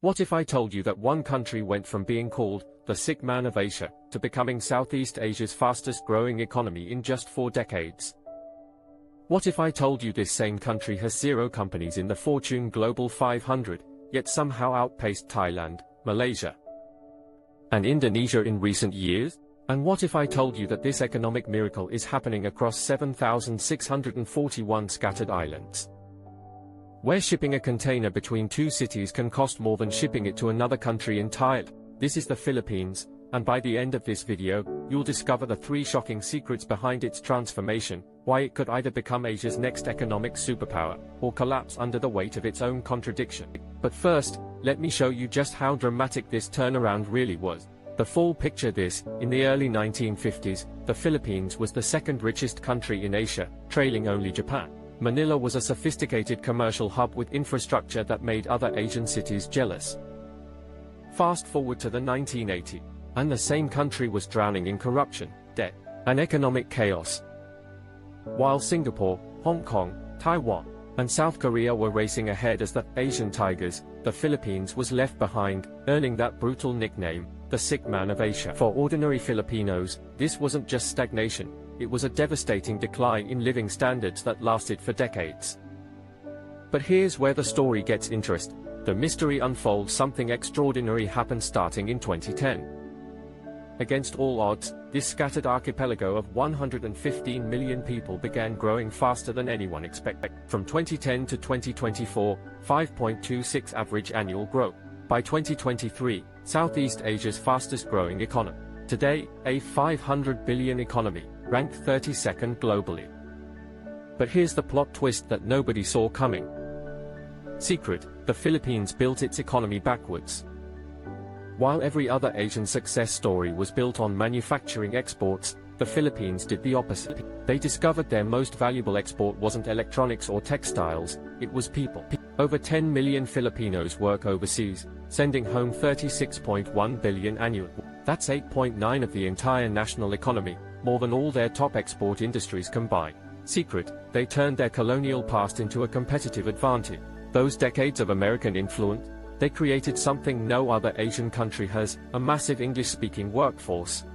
What if I told you that one country went from being called the sick man of Asia to becoming Southeast Asia's fastest growing economy in just 4 decades? What if I told you this same country has 0 companies in the Fortune Global 500, yet somehow outpaced Thailand, Malaysia, and Indonesia in recent years? And what if I told you that this economic miracle is happening across 7,641 scattered islands, where shipping a container between 2 cities can cost more than shipping it to another country entirely? This is the Philippines, and by the end of this video, you'll discover the 3 shocking secrets behind its transformation, why it could either become Asia's next economic superpower, or collapse under the weight of its own contradiction. But first, let me show you just how dramatic this turnaround really was. The full picture: in the early 1950s, the Philippines was the 2nd richest country in Asia, trailing only Japan. Manila was a sophisticated commercial hub with infrastructure that made other Asian cities jealous. Fast forward to the 1980s, and the same country was drowning in corruption, debt, and economic chaos. While Singapore, Hong Kong, Taiwan, and South Korea were racing ahead as the Asian Tigers, the Philippines was left behind, earning that brutal nickname, the sick man of Asia. For ordinary Filipinos, this wasn't just stagnation, it was a devastating decline in living standards that lasted for decades. But here's where the story gets interesting. The mystery unfolds. Something extraordinary happened starting in 2010. Against all odds, this scattered archipelago of 115 million people began growing faster than anyone expected. From 2010 to 2024, 5.26 average annual growth. By 2023, Southeast Asia's fastest growing economy. Today, a 500 billion economy, ranked 32nd globally. But here's the plot twist that nobody saw coming. Secret: the Philippines built its economy backwards. While every other Asian success story was built on manufacturing exports, the Philippines did the opposite. They discovered their most valuable export wasn't electronics or textiles, it was people. Over 10 million Filipinos work overseas, sending home 36.1 billion annually. That's 8.9% of the entire national economy, more than all their top export industries combined. Secret: they turned their colonial past into a competitive advantage. Those decades of American influence, they created something no other Asian country has, a massive English-speaking workforce.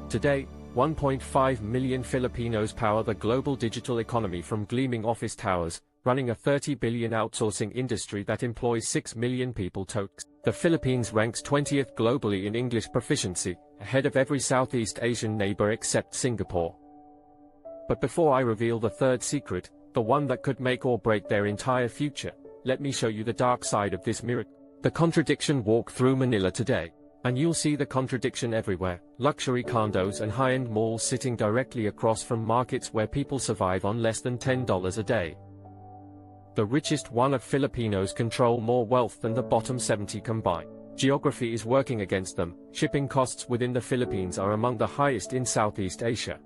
Today, 1.5 million Filipinos power the global digital economy from gleaming office towers, running a 30 billion outsourcing industry that employs 6 million people total. The Philippines ranks 20th globally in English proficiency, ahead of every Southeast Asian neighbor except Singapore. But before I reveal the 3rd secret, the one that could make or break their entire future, let me show you the dark side of this miracle. The contradiction: walk through Manila today, and you'll see the contradiction everywhere. Luxury condos and high-end malls sitting directly across from markets where people survive on less than $10 a day. The richest 1% of Filipinos control more wealth than the bottom 70 combined. Geography is working against them. Shipping costs within the Philippines are among the highest in Southeast Asia.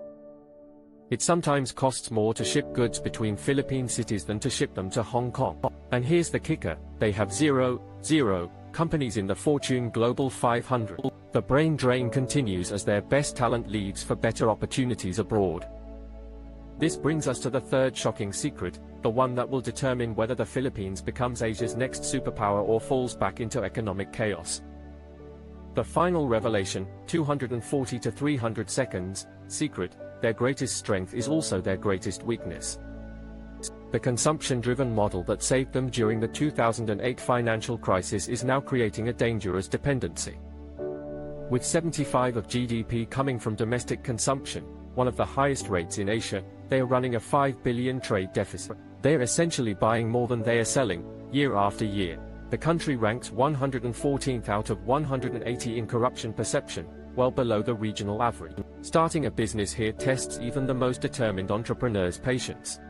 It sometimes costs more to ship goods between Philippine cities than to ship them to Hong Kong. And here's the kicker: they have zero companies in the Fortune Global 500. The brain drain continues as their best talent leaves for better opportunities abroad. This brings us to the 3rd shocking secret, the one that will determine whether the Philippines becomes Asia's next superpower or falls back into economic chaos. The final revelation, 240 to 300 seconds. Secret: their greatest strength is also their greatest weakness. The consumption-driven model that saved them during the 2008 financial crisis is now creating a dangerous dependency. With 75% of GDP coming from domestic consumption, one of the highest rates in Asia, they are running a 5 billion trade deficit. They are essentially buying more than they are selling, year after year. The country ranks 114th out of 180 in corruption perception, well below the regional average. Starting a business here tests even the most determined entrepreneur's patience.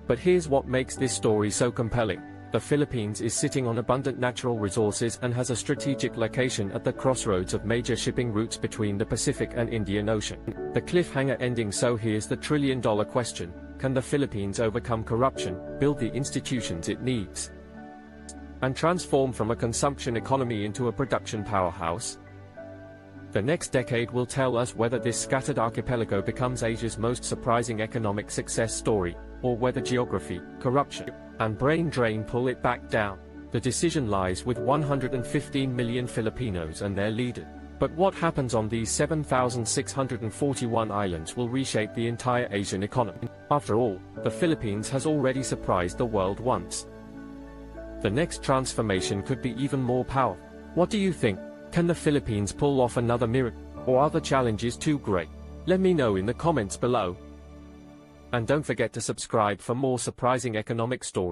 But here's what makes this story so compelling. The Philippines is sitting on abundant natural resources and has a strategic location at the crossroads of major shipping routes between the Pacific and Indian Ocean. The cliffhanger ending: so here's the trillion-dollar question: can the Philippines overcome corruption, build the institutions it needs, and transform from a consumption economy into a production powerhouse? The next decade will tell us whether this scattered archipelago becomes Asia's most surprising economic success story, or whether geography, corruption, and brain drain pull it back down. The decision lies with 115 million Filipinos and their leader. But what happens on these 7,641 islands will reshape the entire Asian economy. After all, the Philippines has already surprised the world once. The next transformation could be even more powerful. What do you think? Can the Philippines pull off another miracle? Or are the challenges too great? Let me know in the comments below. And don't forget to subscribe for more surprising economic stories.